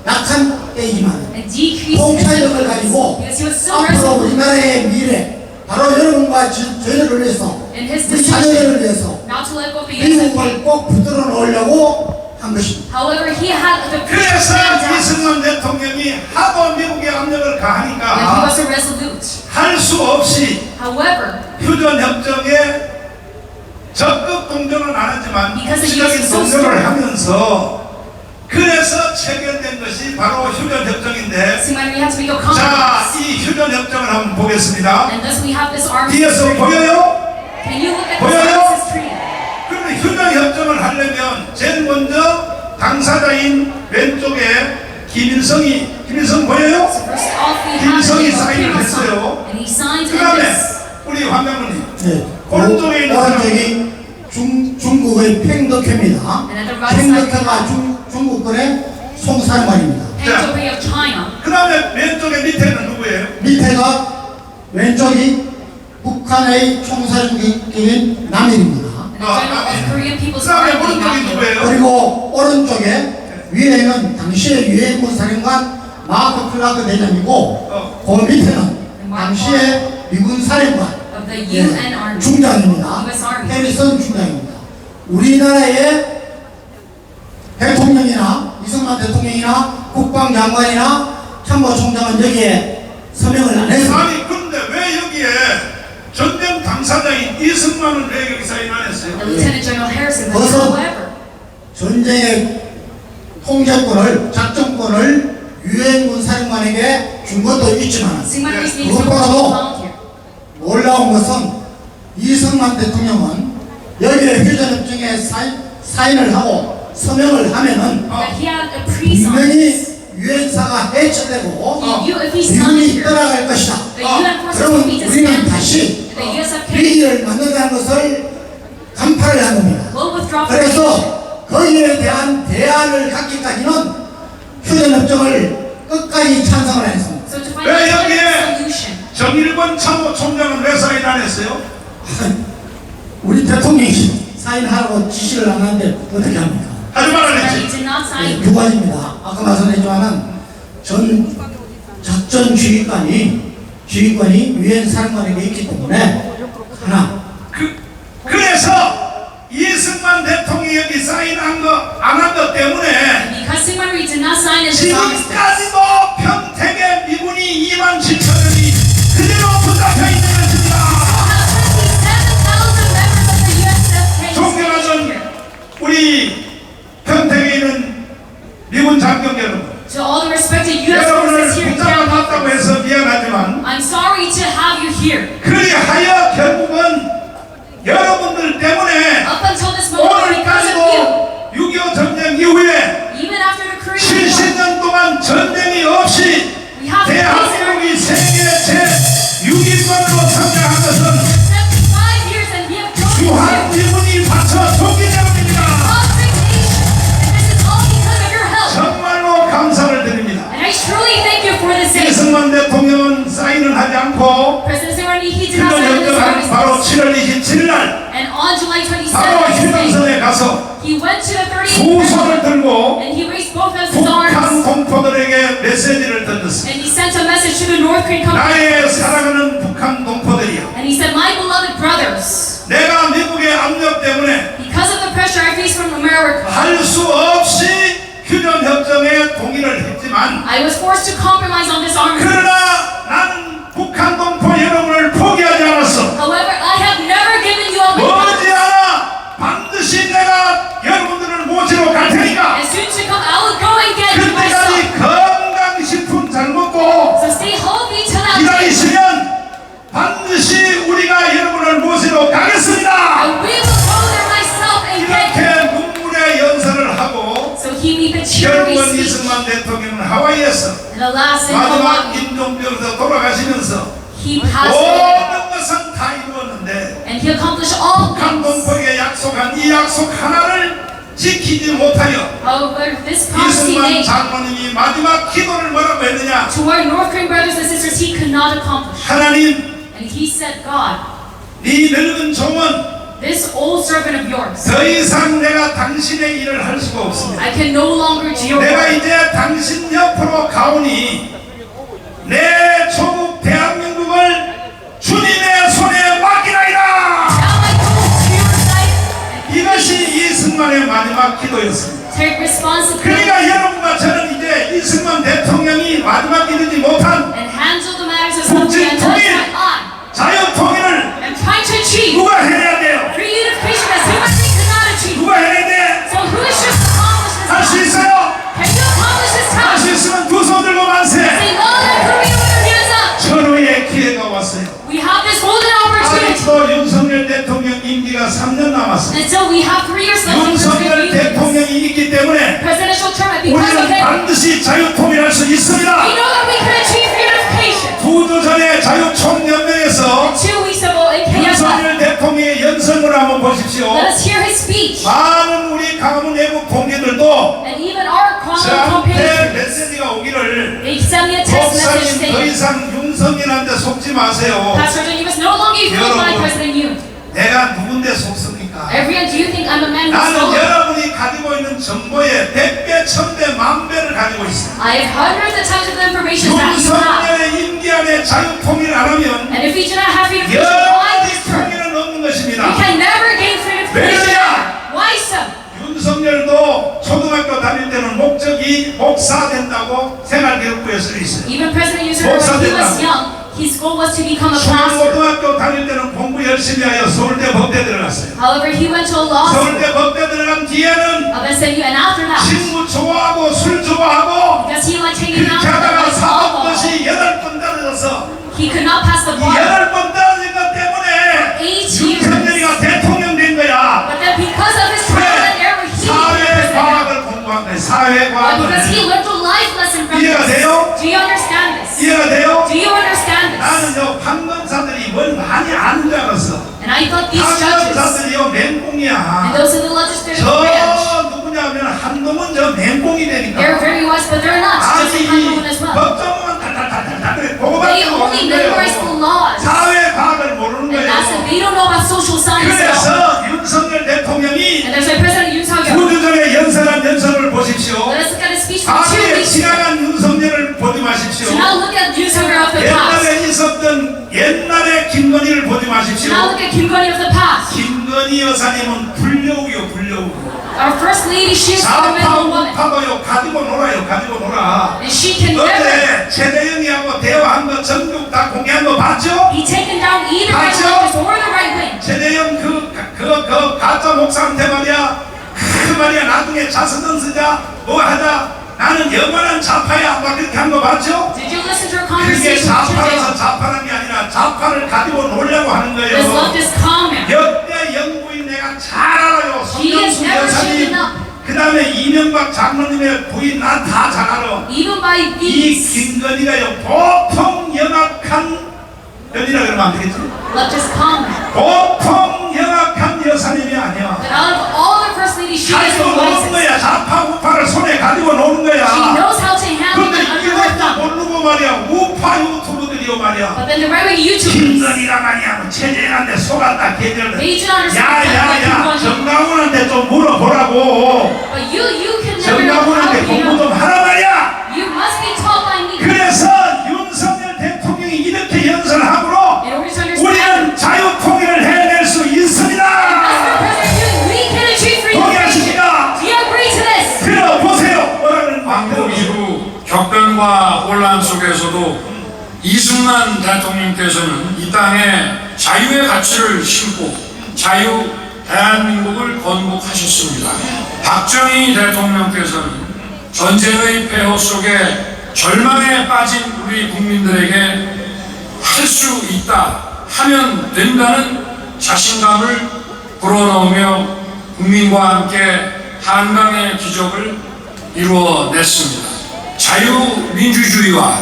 약한 때이지만 and decrease 통찰력을 가지고 because he was so 앞으로 merciful 우리나라의 미래, 바로 여러분과 저희를 위해서, in his 우리 decision 자녀들을 위해서 not to let go of the U.S. 미국을 꼭 붙들어 놓으려고 한 것입니다. However, he had the 그래서 planned out. 이승만 대통령이 하도 미국의 압력을 But he 가하니까 was resolute. 할 수 없이 However, 휴전협정에 적극 동조는 안 하지만 Because the 무시적인 US is so 동조를 strong. 하면서 그래서 체결된 것이 바로 휴전협정인데 Syngman, we have to make a 자, compromise. 이 휴전협정을 한번 보겠습니다. And thus we have this arms. 뒤에서 보여요? Can you look at 보여요? this armistice treaty? 그러면 휴전협정을 하려면 제일 먼저 당사자인 왼쪽에 김일성 보여요? So first off, we have 김일성이 the 사인을 Kim 했어요. Il-sung, and he signed 그 in 다음에 this. 우리 황 장군님 네, 오른쪽에 있는 오른쪽이 중국의 팽덕회입니다. And at the right side, 팽덕회가 중국군의 송사령관입니다. Peng Bay of China. 그 다음에 왼쪽에 밑에는 누구예요? 밑에가 왼쪽이 북한의 총사령관인 남일입니다. And the general of Korean 그 People's 다음에 Army. 오른쪽이 Nam Il. 누구예요? 그리고 오른쪽에 위에는 당시의 유엔군 사령관 마크 클라크 대장이고 그 밑에는 당시의 미군 사령관 Of the UN Army. 중장입니다. US Army. 해리슨 중장입니다. 우리나라의 대통령이나 이승만 대통령이나 국방장관이나 참모총장은 여기에 서명을 안 했습니다. 아니 근데 왜 여기에 전쟁 당사자인 이승만은 왜 여기 사인 안 했어요? And Lieutenant General Harrison. But Also- however, 전쟁의 통제권을, 작전권을 유엔군 사령관에게 준 것도 있지만 Syngman Rhee needs to be 그것보다도 found here. 놀라운 것은 이승만 대통령은 여기에 휴전협정에 사인을 하고 서명을 하면은 That he had a pre-sign. 분명히 유엔사가 해체되고 If he signed 미군이 here, 떠나갈 것이다. the UN forces 그러면 will be 우리는 disbanded. 다시 The USFK 위기를 만든다는 것을 간파를 한 겁니다. will withdraw from the nation. 그래서 거기에 대한 대안을 갖기까지는 휴전협정을 끝까지 찬성을 안 했습니다. So to find 왜 a 여기에 solution. 정일권 참모총장은 왜 사인 안 했어요? 우리 대통령이 사인하라고 지시를 안 하는데 어떻게 합니까? 하지 말라 That he 그랬지. did not sign. 두 가지입니다. 아까 말씀드렸지만은 전 작전 지휘관이 유엔 사령관에게 있기 때문에 하나 그래서 이승만 대통령이 여기 사인한 거 안 한 것 때문에 Because Syngman Rhee did not sign in this armistice. 지금까지도 평택에 미군이 27,000명이 그대로 붙잡혀 있는 것입니다. 27,000 members of the USFK 존경하는 here. 우리 평택에 있는 미군 장병 여러분, To all the respected US 여러분을 forces here in 붙잡아놨다고 Canada, 해서 미안하지만 I'm sorry to have you here. 그리하여 결국은 여러분들 때문에 Up until this moment, because of you, 오늘까지도 6.25 전쟁 이후에 even after the Korean War, 70년 동안 전쟁이 없이 we have peace in our 대한민국이 세계 제6위권으로 성장한 것은 75 years and we have grown into 주한 미군이 바쳐 줬기 때문입니다. a big nation. And this is all because of your help. 정말로 감사를 드립니다. And I truly thank you for this day. 이승만 대통령은 사인을 하지 않고 President Syngman Rhee, he did not sign this 휴전협정한 바로 armistice. 7월 27일 날 And on July 바로 27th, 휴전선에 가서 he went to the 38th 두 손을 regiment 들고 and he raised both of his 북한 arms 동포들에게 메시지를 던졌습니다. and he sent a message to the North Korean 나의 company. 사랑하는 북한 동포들이여, And he said, my beloved brothers, 내가 미국의 압력 때문에 because of the pressure I face from America, 할 수 없이 휴전협정에 동의를 했지만 I was forced to compromise on this armistice. 그러나 나는 북한 동포 여러분을 포기하지 않았어. However, I materially 결국은 speech. 이승만 대통령은 하와이에서 And alas, in 마지막 Hawaii, 임종병에서 돌아가시면서 he passed away. 모든 것은 다 이루었는데 And he accomplished all 북한 things. 동포에게 약속한 이 약속 하나를 지키지 못하여 However, this promise he 이승만 made 장로님이 마지막 기도를 뭐라고 했느냐? to our North Korean brothers and sisters, he could not accomplish. 하나님, And he said, God, 네 늙은 종은 this old servant of yours, 더 이상 내가 당신의 일을 할 수가 없습니다. I can no longer do your 내가 work. 이제 당신 옆으로 가오니 내 조국 대한민국을 주님의 손에 맡기나이다. Now I go to your side 이것이 이승만의 마지막 기도였습니다. and take responsibility 그러니까 여러분과 저는 이제 이승만 대통령이 마지막 이루지 못한 and handle the matters of something and that's what I 자유통일을 am trying to achieve. 누가 해야 돼요? For unification as human beings cannot achieve. 누가 해야 돼? So who is just accomplish this 할 수 task? 있어요? Can you accomplish this 할 수 task? 있으면 두 손 들고 만세. Say all that Korea with your hands up. 천호의 기회가 왔어요. We have this golden opportunity. 아직도 윤석열 대통령 임기가 3년 남았어요. Until we have 3 years left in 윤석열 the 대통령이 있기 때문에 presidential term, and because of 우리는 it, 반드시 자유통일할 수 we 있습니다. know that we can achieve unification. 2주 전에 자유총연맹에서 2 weeks ago in Kenya, 윤석열 대통령의 연설을 한번 보십시오. let us hear his speech. 많은 우리 가문 외국 공개들도 And even our common 저한테 compatriots, 메시지가 오기를 they sent me a text message 목사님 더 saying, 이상 윤석열한테 속지 마세요. Pastor John, you must no longer be fooled by 여러분. President Yoon. 내가 누군데 속습니까? Everyone, do you think I'm a man who's 나는 stolen? 여러분이 가지고 있는 정보의 100배, 1000배, 만배를 가지고 있습니다. I have hundreds of times of the information that you have. 윤석열의 임기 안에 자유통일을 안 하면 And if we do not have unification by 영원히 this term, 통일은 없는 we 것입니다. can never gain freedom. 왜냐? Why so? 윤석열도 초등학교 다닐 때는 목적이 목사 된다고 생활기록부에 써 있어요. Even President Yoon, when he was young, his goal was to become a pastor. 초등학교 다닐 때는 공부 열심히 하여 서울대 법대 들어갔어요. However, he went to a law school 서울대 법대 들어간 뒤에는 of SMU, and after that, 친구 좋아하고 술 좋아하고 because he liked hanging 그렇게 out with 하다가 the alcohol, 사법고시 8번 떨어져서 he could not pass the 이 bar. 8번 떨어진 것 때문에 8 years. 윤석열이가 대통령 된 거야. But then because of his trial and error, he became president. 사회과학을 공부한 거야. But 사회과학을. because he learned a life lesson from 이해가 this. 돼요? Do you understand this? 이해가 돼요? Do you understand this? 나는요 판검사들이 뭘 많이 아는 줄 알았어. And I thought these judges 판검사들이요 and 맹공이야. those in the legislative branch, 저 누구냐면 한동훈 저 맹공이 they're 되니까. very wise, but they're not. Just 아니 like Hanwon as well. 법정만 달달달달달 They 그거밖에 only memorize the 모르는 거예요. laws. 사회과학을 모르는 And that's it. 거예요. They don't know about social science at all. 그래서 윤석열 대통령이 And there's why President Yoon Suk-yeol. 9주 전에 연설한 연설을 보십시오. Let us look at his speech from 2 아무리 weeks ago. 지나간 윤석열을 보지 마십시오. Do not look at Yoon Suk-yeol of the past. 옛날에 있었던 옛날의 김건희를 보지 Do 마십시오. not look at Kim Gon-hee of the past. 김건희 여사님은 불려우요 불려우. Our first lady, she is a 좌파 fundamental woman. 우파도요 가지고 놀아요 가지고 놀아. And she can never 어제 최대영이하고 대화한 거 전국 다 공개한 거 봤죠? be taken down either by the 맞죠? leftist or the right wing. 최대영 그 가짜 목사한테 말이야 그 말이야 나중에 자서전 쓰자 뭐 하자 나는 영원한 좌파야 막 그렇게 한 거 봤죠? Did you listen to her 그게 conversation with 좌파라서 Choi 좌파라는 게 아니라 좌파를 가지고 놀려고 하는 This 거예요. leftist comment. 역대 영부인 내가 잘 알아요. He is 손명수 never 여사님 shaken up. 그 다음에 이명박 장로님의 부인 난 다 잘 알아. Even by 이 these 김건희가요 보통 영악한 여기라 그러면 안 되겠지? leftist comment. 보통 영악한 여사님이 아니야. That out of all the first ladies, she is the 가지고 노는 wisest. 거야. 좌파 우파를 손에 가지고 노는 She 거야. knows how to handle 근데 them under her 이것도 thumb. 모르고 말이야. 우파 유튜버들이요 말이야. But then the right wing YouTubers, 김건희랑 아니야. 최재한테 속았다 개들. they do not understand that 야야야 Kim Gon-hee. 정강훈한테 좀 물어보라고. But you can never know how 정강훈한테 you 공부 know. 좀 하라 말이야. You must be taught by me. 그래서 윤석열 대통령이 이렇게 연설함으로 In order to understand, 우리는 자유통일을 해낼 수 있습니다. Mr. President Yoon, we can achieve freedom. 동의하십니까? Do you agree to this? 들어보세요. 뭐라는 광복 이후 격변과 혼란 속에서도 이승만 대통령께서는 이 땅에 자유의 가치를 심고 자유 대한민국을 건국하셨습니다. 박정희 대통령께서는 전쟁의 폐허 속에 절망에 빠진 우리 국민들에게 할 수 있다, 하면 된다는 자신감을 불어넣으며 국민과 함께 한강의 기적을 이루어냈습니다. 자유민주주의와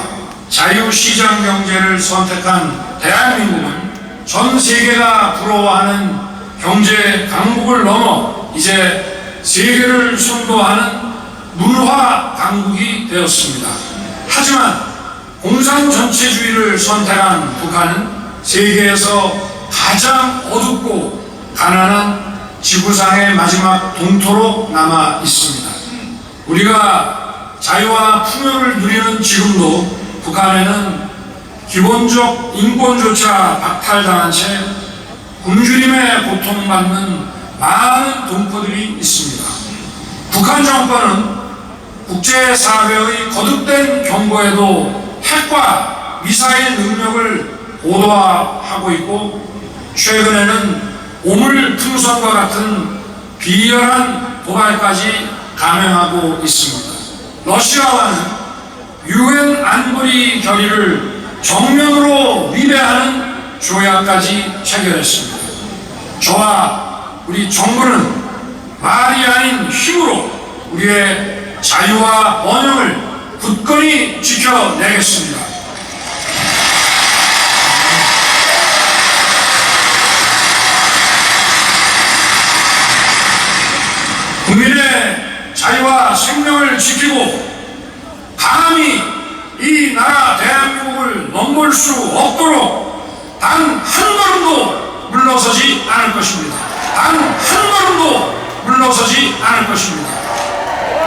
자유시장 경제를 선택한 대한민국은 전 세계가 부러워하는 경제 강국을 넘어 이제 세계를 선도하는 문화 강국이 되었습니다. 하지만 공산 전체주의를 선택한 북한은 세계에서 가장 어둡고 가난한 지구상의 마지막 동토로 남아 있습니다. 우리가 자유와 풍요를 누리는 지금도 북한에는 기본적 인권조차 박탈당한 채 굶주림에 고통받는 많은 동포들이 있습니다. 북한 정권은 국제사회의 거듭된 경고에도 핵과 미사일 능력을 고도화하고 있고 최근에는 오물풍선과 같은 비열한 도발까지 감행하고 있습니다. 러시아와는 UN 안보리 결의를 정면으로 위배하는 조약까지 체결했습니다. 저와 우리 정부는 말이 아닌 힘으로 우리의 자유와 번영을 굳건히 지켜내겠습니다. 국민의 자유와 생명을 지키고 감히 이 나라 대한민국을 넘볼 수 없도록 단 한 걸음도 물러서지 않을 것입니다. 단 한 걸음도 물러서지 않을 것입니다.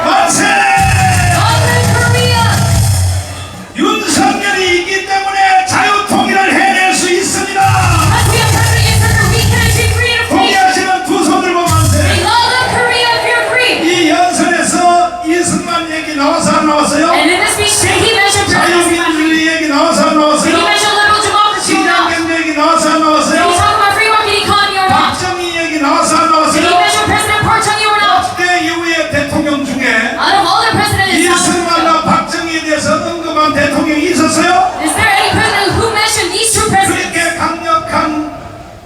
만세! Northern Korea! 윤석열이 있기 때문에 자유통일을 해낼 수 있습니다. As we have President Yoon Suk-yeol, we can achieve freedom of speech. 동의하시는 두 손 들고 만세! We love Korea if you're free. 이 연설에서 이승만 얘기 나와서 안 나왔어요? And in this speech today, he mentioned President Yoon Suk-yeol. 자유민주주의 얘기 나와서 안 Did 나왔어요? he mention liberal democracy or not? 시장경제 얘기 나와서 안 Did he 나왔어요? talk about free market economy or not? 박정희 얘기 나와서 안 Did he 나왔어요? mention President Park Chung-hee or not? 그때 이후의 대통령 중에 Out of all the presidents, 이승만과 박정희에 대해서 언급한 대통령이 있었어요? is there any president who mentioned these two presidents? 그렇게 강력한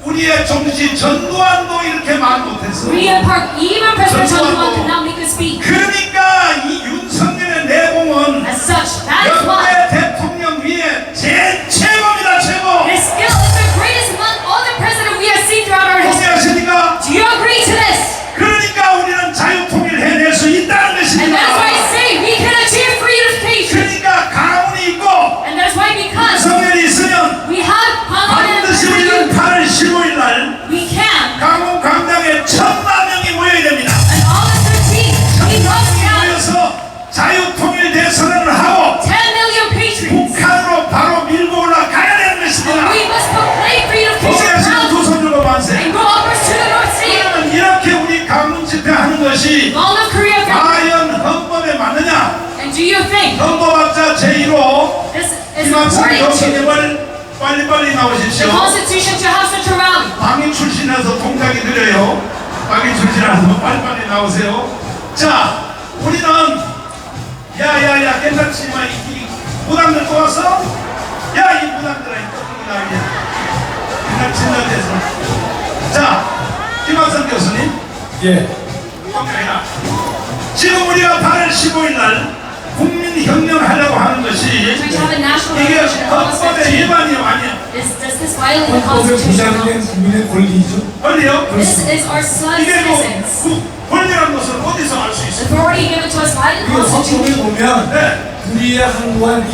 우리의 정신 전두환도 이렇게 말 못했어. Korea Park, even President Chung Doo-hwan could not make a speech. 그러니까 이 윤석열의 내공은 As such, that is why 역대 대통령 위에 제일 최고입니다. 최고. his skill is the greatest among all the presidents we have seen throughout our history. 동의하십니까? Do you agree to this? 그러니까 우리는 자유통일을 해낼 수 있다는 And 것입니다. that's why I say we can achieve freedom. 그러니까 가훈이 있고 And that's why because 윤석열이 있으면 we have 반드시 Parliament, 우리는 8월 15일 날 we can. 강원 광장에 1,000만 명이 모여야 됩니다. And all the 13, we must have 모여서 자유통일 대선언을 하고 10 million patriots. 북한으로 바로 밀고 올라가야 되는 것입니다. We must proclaim freedom to 동의하시는 the 두 손 들고 만세. and go upwards to the North Sea. 그러면 이렇게 우리 강론 집회하는 것이 All of Korea, 과연 헌법에 맞느냐? and do you think 헌법학자 제1호 this is 김학성 according to 교수님을 빨리빨리 the 나오십시오. Constitution to have such a rally? 방위 출신에서 동작이 느려요. 방위 출신에서 빨리빨리 나오세요. 자, 우리는 야야야 괜찮지만 이 무당들 또 왔어? 야 이 무당들아 이 떡국이 나오게 그냥 진단돼서 자 김학성 교수님 예, 동작해라. 지금 우리가 8월 15일 날 국민혁명하려고 하는 것이 We're trying to have a national 이게 revolution in 헌법의 2017. 위반이요 아니야? Does this violate the 헌법에 Constitution? or 보장된 not? 국민의 권리죠. 권리요? This is our son 이게 뭐 citizens. 권리라는 것을 어디서 알 수 있어요? Authority given to us by the 그 헌법에 Constitution. 보면 네. 불의에 항거한